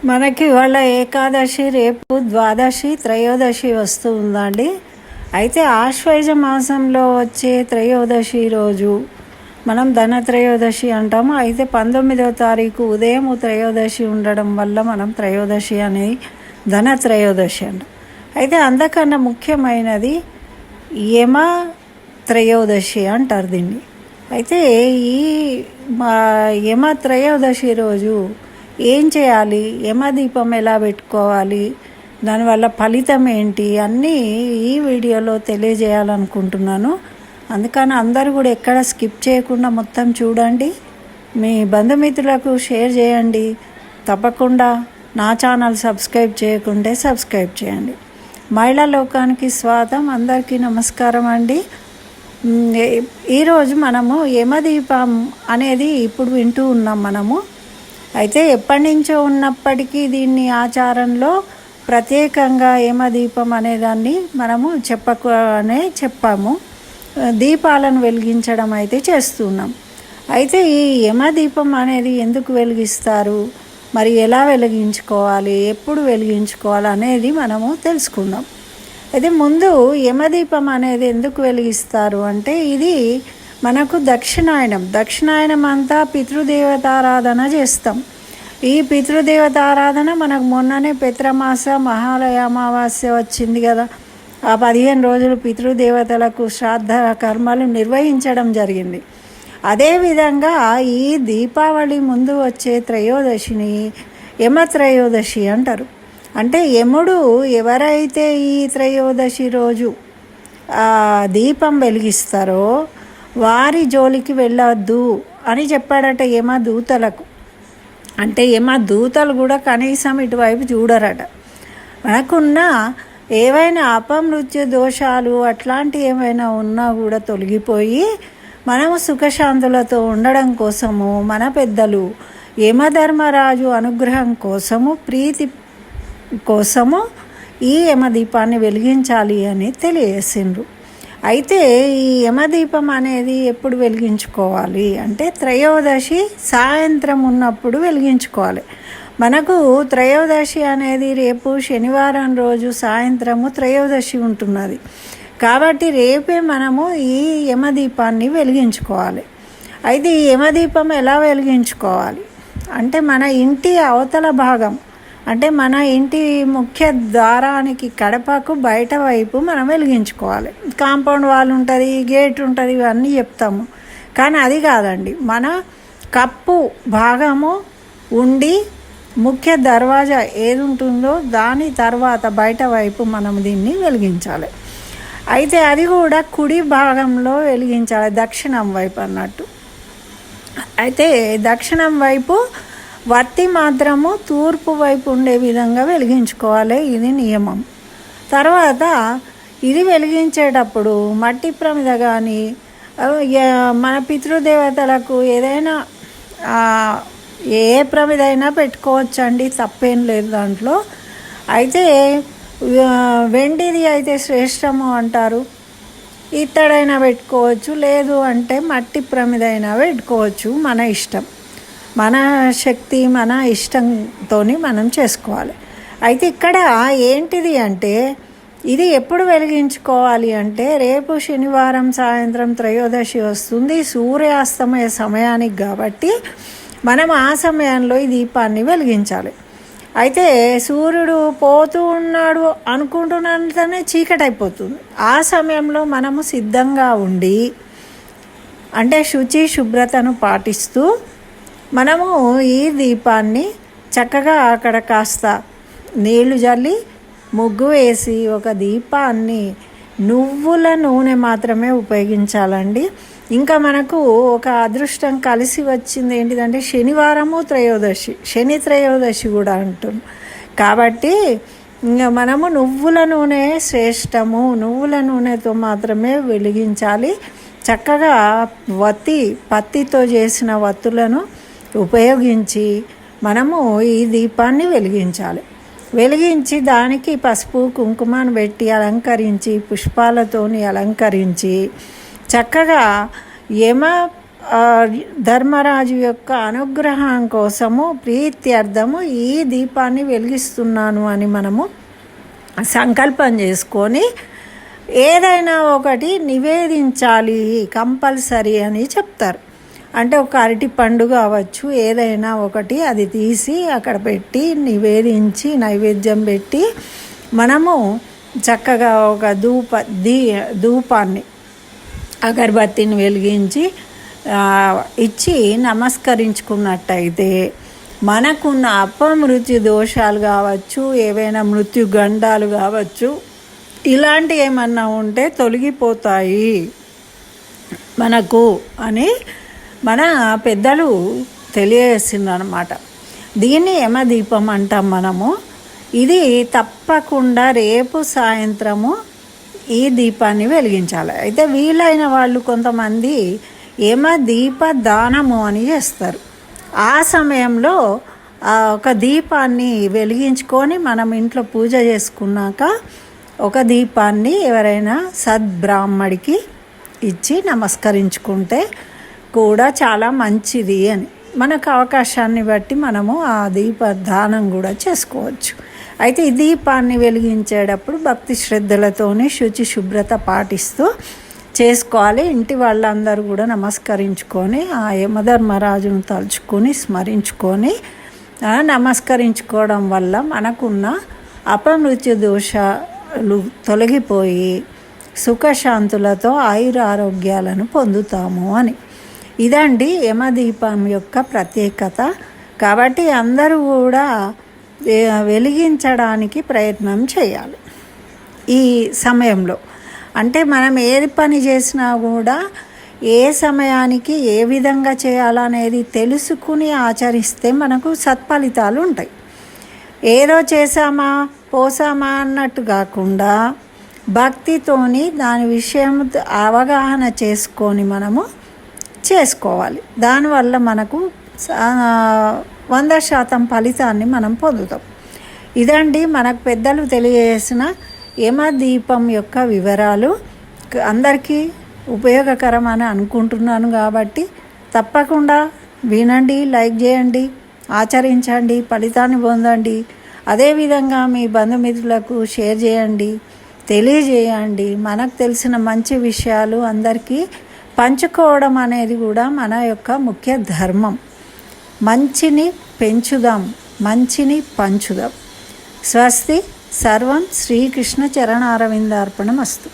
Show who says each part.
Speaker 1: మనకి ఇవాళ ఏకాదశి, రేపు ద్వాదశి, త్రయోదశి వస్తూ ఉందండి. అయితే ఆశ్వయుజ మాసంలో వచ్చే త్రయోదశి రోజు మనం ధనత్రయోదశి అంటాము. అయితే 19వ తారీఖు ఉదయం త్రయోదశి ఉండడం వల్ల మనం త్రయోదశి అనేది ధనత్రయోదశి అంటాం. అయితే అంతకన్నా ముఖ్యమైనది యమ త్రయోదశి అంటారు దీన్ని. అయితే ఈ యమ త్రయోదశి రోజు ఏం చేయాలి, యమదీపం ఎలా పెట్టుకోవాలి, దానివల్ల ఫలితం ఏంటి అన్నీ ఈ వీడియోలో తెలియజేయాలనుకుంటున్నాను. అందుకని అందరూ కూడా ఎక్కడ స్కిప్ చేయకుండా మొత్తం చూడండి. మీ బంధుమిత్రులకు షేర్ చేయండి. తప్పకుండా నా ఛానల్ సబ్స్క్రైబ్ చేయకుంటే సబ్స్క్రైబ్ చేయండి. మహిళా లోకానికి స్వాగతం. అందరికీ నమస్కారం అండి. ఈరోజు మనము యమదీపం అనేది ఇప్పుడు వింటూ ఉన్నాం మనము. అయితే ఎప్పటి నుంచో ఉన్నప్పటికీ దీన్ని ఆచారంలో ప్రత్యేకంగా యమదీపం అనేదాన్ని మనము చెప్పాము. దీపాలను వెలిగించడం అయితే చేస్తున్నాం. అయితే ఈ యమదీపం అనేది ఎందుకు వెలిగిస్తారు, మరి ఎలా వెలిగించుకోవాలి, ఎప్పుడు వెలిగించుకోవాలి అనేది మనము తెలుసుకుందాం. అయితే ముందు యమదీపం అనేది ఎందుకు వెలిగిస్తారు అంటే, ఇది మనకు దక్షిణాయనం అంతా పితృదేవతారాధన చేస్తాం. ఈ పితృదేవతారాధన మనకు మొన్ననే పితృమాస మహాలయ అమావాస్య వచ్చింది కదా. ఆ 15 రోజులు పితృదేవతలకు శ్రాద్ధ కర్మలు నిర్వహించడం జరిగింది. అదేవిధంగా ఈ దీపావళి ముందు వచ్చే త్రయోదశిని యమత్రయోదశి అంటారు. అంటే యముడు ఎవరైతే ఈ త్రయోదశి రోజు దీపం వెలిగిస్తారో వారి జోలికి వెళ్ళొద్దు అని చెప్పాడట యమదూతలకు. అంటే యమదూతలు కూడా కనీసం ఇటువైపు చూడరట. మనకున్న ఏవైనా అపమృత్యు దోషాలు అట్లాంటి ఏమైనా ఉన్నా కూడా తొలగిపోయి మనము సుఖశాంతులతో ఉండడం కోసము మన పెద్దలు యమధర్మరాజు అనుగ్రహం కోసము, ప్రీతి కోసము ఈ యమదీపాన్ని వెలిగించాలి అని తెలియజేసిండ్రు. అయితే ఈ యమదీపం అనేది ఎప్పుడు వెలిగించుకోవాలి అంటే, త్రయోదశి సాయంత్రం ఉన్నప్పుడు వెలిగించుకోవాలి. మనకు త్రయోదశి అనేది రేపు శనివారం రోజు సాయంత్రము త్రయోదశి ఉంటున్నది. కాబట్టి రేపే మనము ఈ యమదీపాన్ని వెలిగించుకోవాలి. అయితే ఈ యమదీపం ఎలా వెలిగించుకోవాలి అంటే, మన ఇంటి అవతల భాగం అంటే మన ఇంటి ముఖ్య ద్వారానికి కడపకు బయట వైపు మనం వెలిగించుకోవాలి. కాంపౌండ్ వాల్ ఉంటుంది, గేట్ ఉంటుంది, ఇవన్నీ చెప్తాము. కానీ అది కాదండి, మన కప్పు భాగము ఉండి ముఖ్య దర్వాజా ఏది ఉంటుందో దాని తర్వాత బయట వైపు మనం దీన్ని వెలిగించాలి. అయితే అది కూడా కుడి భాగంలో వెలిగించాలి, దక్షిణం వైపు అన్నట్టు. అయితే దక్షిణం వైపు వత్తి మాత్రము తూర్పు వైపు ఉండే విధంగా వెలిగించుకోవాలి. ఇది నియమం. తర్వాత ఇది వెలిగించేటప్పుడు మట్టి ప్రమిద కానీ మన పితృదేవతలకు ఏదైనా ఏ ప్రమిద అయినా పెట్టుకోవచ్చండి, తప్పేం లేదు దాంట్లో. అయితే వెండిది అయితే శ్రేష్టము అంటారు. ఇత్తడైనా పెట్టుకోవచ్చు, లేదు అంటే మట్టి ప్రమిద అయినా పెట్టుకోవచ్చు. మన ఇష్టం, మన శక్తి, మన ఇష్టంతో మనం చేసుకోవాలి. అయితే ఇక్కడ ఏంటిది అంటే, ఇది ఎప్పుడు వెలిగించుకోవాలి అంటే, రేపు శనివారం సాయంత్రం త్రయోదశి వస్తుంది సూర్యాస్తమయ సమయానికి. కాబట్టి మనం ఆ సమయంలో ఈ దీపాన్ని వెలిగించాలి. అయితే సూర్యుడు పోతూ ఉన్నాడు అనుకుంటున్నంతనే చీకటి అయిపోతుంది. ఆ సమయంలో మనము సిద్ధంగా ఉండి, అంటే శుభ్రతను పాటిస్తూ మనము ఈ దీపాన్ని చక్కగా అక్కడ కాస్త నీళ్లు జల్లి ముగ్గు వేసి ఒక దీపాన్ని నువ్వుల నూనె మాత్రమే ఉపయోగించాలండి. ఇంకా మనకు ఒక అదృష్టం కలిసి వచ్చింది ఏంటిదంటే, శనివారము త్రయోదశి, శని త్రయోదశి కూడా అంటుంది. కాబట్టి ఇంకా మనము నువ్వుల నూనె శ్రేష్టము, నువ్వుల నూనెతో మాత్రమే వెలిగించాలి. చక్కగా పత్తితో చేసిన వత్తులను ఉపయోగించి మనము ఈ దీపాన్ని వెలిగించాలి. వెలిగించి దానికి పసుపు కుంకుమను పెట్టి అలంకరించి, పుష్పాలతోని అలంకరించి చక్కగా యమ ఆ, ధర్మరాజు యొక్క అనుగ్రహం కోసము ప్రీత్యర్థము ఈ దీపాన్ని వెలిగిస్తున్నాను అని మనము సంకల్పం చేసుకొని ఏదైనా ఒకటి నివేదించాలి కంపల్సరీ అని చెప్తారు. అంటే ఒక అరటి పండు కావచ్చు, ఏదైనా ఒకటి అది తీసి అక్కడ పెట్టి నివేదించి నైవేద్యం పెట్టి మనము చక్కగా ఒక ధూపాన్ని అగరబత్తిని వెలిగించి ఇచ్చి నమస్కరించుకున్నట్టయితే మనకున్న అపమృత్యు దోషాలు కావచ్చు, ఏవైనా మృత్యు గండాలు కావచ్చు, ఇలాంటివి ఏమన్నా ఉంటే తొలగిపోతాయి మనకు అని మన పెద్దలు తెలియజేసిందనమాట. దీన్ని యమదీపం అంటాం మనము. ఇది తప్పకుండా రేపు సాయంత్రము ఈ దీపాన్ని వెలిగించాలి. అయితే వీలైన వాళ్ళు కొంతమంది యమదీప దానము అని చేస్తారు. ఆ సమయంలో ఒక దీపాన్ని వెలిగించుకొని మనం ఇంట్లో పూజ చేసుకున్నాక ఒక దీపాన్ని ఎవరైనా సద్బ్రాహ్మడికి ఇచ్చి నమస్కరించుకుంటే కూడా చాలా మంచిది అని మనకు అవకాశాన్ని బట్టి మనము ఆ దీప దానం కూడా చేసుకోవచ్చు. అయితే ఈ దీపాన్ని వెలిగించేటప్పుడు భక్తి శ్రద్ధలతోని శుచి శుభ్రత పాటిస్తూ చేసుకోవాలి. ఇంటి వాళ్ళందరూ కూడా నమస్కరించుకొని ఆ యమధర్మరాజును తలుచుకొని స్మరించుకొని నమస్కరించుకోవడం వల్ల మనకున్న అపమృత్యు దోషాలు తొలగిపోయి సుఖశాంతులతో ఆయురారోగ్యాలను పొందుతాము అని. ఇదండి యమదీపం యొక్క ప్రత్యేకత. కాబట్టి అందరూ కూడా వెలిగించడానికి ప్రయత్నం చేయాలి ఈ సమయంలో. అంటే మనం ఏ పని చేసినా కూడా ఏ సమయానికి ఏ విధంగా చేయాలనేది తెలుసుకుని ఆచరిస్తే మనకు సత్ఫలితాలు ఉంటాయి. ఏదో చేసామా పోసామా అన్నట్టు కాకుండా భక్తితోని దాని విషయం అవగాహన చేసుకొని మనము చేసుకోవాలి. దానివల్ల మనకు 100% ఫలితాన్ని మనం పొందుతాం. ఇదండి మనకు పెద్దలు తెలియజేసిన యమదీపం యొక్క వివరాలు. అందరికీ ఉపయోగకరం అని అనుకుంటున్నాను కాబట్టి తప్పకుండా వినండి, లైక్ చేయండి, ఆచరించండి, ఫలితాన్ని పొందండి. అదేవిధంగా మీ బంధుమిత్రులకు షేర్ చేయండి, తెలియజేయండి. మనకు తెలిసిన మంచి విషయాలు అందరికీ పంచుకోవడం అనేది కూడా మన యొక్క ముఖ్య ధర్మం. మంచిని పెంచుదాం, మంచిని పంచుదాం. స్వస్తి. సర్వం శ్రీకృష్ణ చరణారవిందార్పణమస్తు.